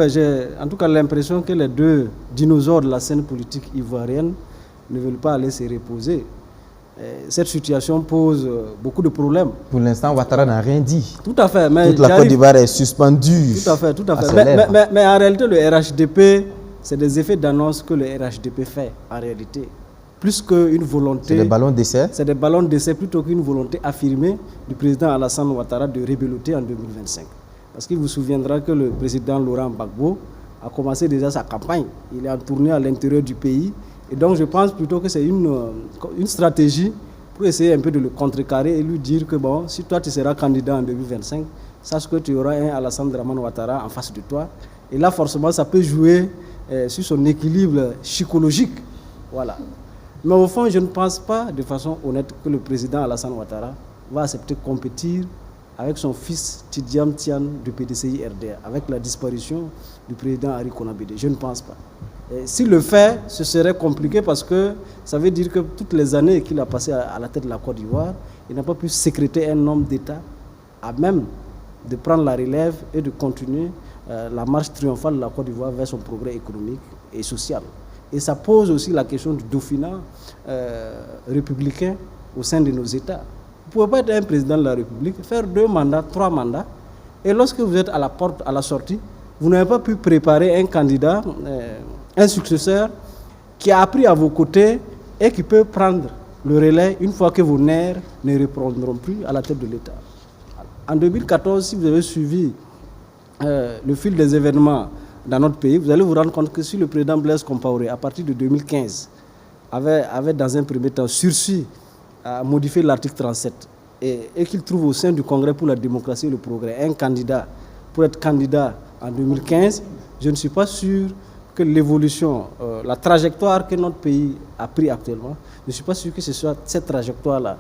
J'ai en tout cas l'impression que les deux dinosaures de la scène politique ivoirienne ne veulent pas aller se reposer. Cette situation pose beaucoup de problèmes. Pour l'instant, Ouattara n'a rien dit. Tout à fait. Mais toute la Côte d'Ivoire est suspendue. Tout à fait, tout à fait. Mais en réalité, le RHDP, c'est des effets d'annonce que le RHDP fait en réalité. Plus qu'une volonté. C'est des ballons d'essai. C'est des ballons d'essai plutôt qu'une volonté affirmée du président Alassane Ouattara de rebeloter en 2025. Parce qu'il vous souviendra que le président Laurent Gbagbo a commencé déjà sa campagne. Il est en tournée à l'intérieur du pays. Et donc je pense plutôt que c'est une stratégie pour essayer un peu de le contrecarrer et lui dire que bon, si toi tu seras candidat en 2025, sache que tu auras un Alassane Dramane Ouattara en face de toi. Et là forcément ça peut jouer sur son équilibre psychologique. Voilà. Mais au fond, je ne pense pas de façon honnête que le président Alassane Ouattara va accepter de compétir avec son fils Tidjam Tian du PDCI RDA, avec la disparition du président Henri Konan Bédié. Je ne pense pas. S'il le fait, ce serait compliqué parce que ça veut dire que toutes les années qu'il a passées à la tête de la Côte d'Ivoire, il n'a pas pu sécréter un homme d'État à même de prendre la relève et de continuer la marche triomphale de la Côte d'Ivoire vers son progrès économique et social. Et ça pose aussi la question du dauphinat républicain au sein de nos États. Vous ne pouvez pas être un président de la République, faire 2 mandats, 3 mandats, et lorsque vous êtes à la porte, à la sortie, vous n'avez pas pu préparer un candidat, un successeur, qui a appris à vos côtés et qui peut prendre le relais une fois que vos nerfs ne reprendront plus à la tête de l'État. En 2014, si vous avez suivi le fil des événements dans notre pays, vous allez vous rendre compte que si le président Blaise Compaoré, à partir de 2015, avait dans un premier temps sursis à modifier l'article 37 et qu'il trouve au sein du Congrès pour la démocratie et le progrès un candidat pour être candidat en 2015, je ne suis pas sûr que l'évolution, la trajectoire que notre pays a pris actuellement, je ne suis pas sûr que ce soit cette trajectoire-là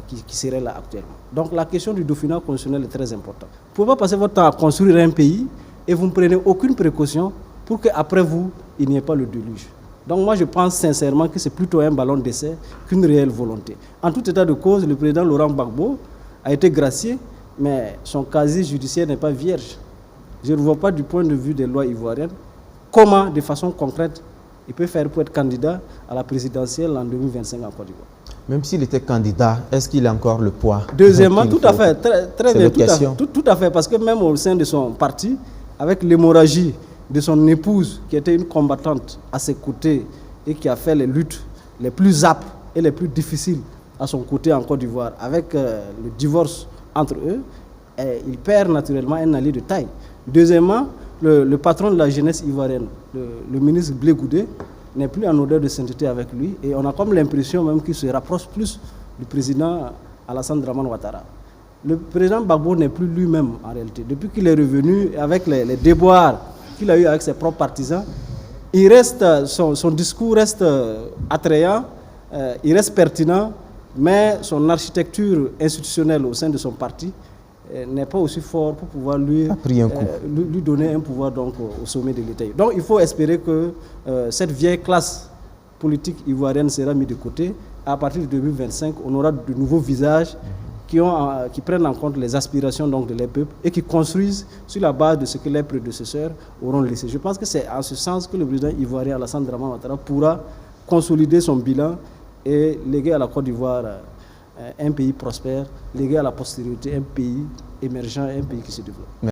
qui serait là actuellement. Donc la question du dauphinat constitutionnel est très importante. Vous ne pouvez pas passer votre temps à construire un pays et vous ne prenez aucune précaution pour qu'après vous, il n'y ait pas le déluge. Donc moi je pense sincèrement que c'est plutôt un ballon d'essai qu'une réelle volonté. En tout état de cause, le président Laurent Gbagbo a été gracié, mais son casier judiciaire n'est pas vierge. Je ne vois pas du point de vue des lois ivoiriennes comment, de façon concrète, il peut faire pour être candidat à la présidentielle en 2025 en Côte d'Ivoire. Même s'il était candidat, est-ce qu'il a encore le poids? Deuxièmement, tout à fait, très bien, tout à fait, parce que même au sein de son parti, avec l'hémorragie de son épouse, qui était une combattante à ses côtés et qui a fait les luttes les plus âpres et les plus difficiles à son côté en Côte d'Ivoire, avec le divorce entre eux, il perd naturellement un allié de taille. Deuxièmement, le patron de la jeunesse ivoirienne, le ministre Blé Goudé, n'est plus en odeur de sainteté avec lui et on a comme l'impression même qu'il se rapproche plus du président Alassane Dramane Ouattara. Le président Gbagbo n'est plus lui-même en réalité. Depuis qu'il est revenu avec les déboires qu'il a eu avec ses propres partisans, il reste, son discours reste attrayant, il reste pertinent, mais son architecture institutionnelle au sein de son parti n'est pas aussi fort pour pouvoir lui donner un pouvoir donc, au sommet de l'État. Donc il faut espérer que cette vieille classe politique ivoirienne sera mise de côté. À partir de 2025, on aura de nouveaux visages qui prennent en compte les aspirations donc, de les peuples et qui construisent sur la base de ce que les prédécesseurs auront laissé. Je pense que c'est en ce sens que le président ivoirien Alassane Dramane Ouattara pourra consolider son bilan et léguer à la Côte d'Ivoire un pays prospère, léguer à la postérité un pays émergent, un pays qui se développe.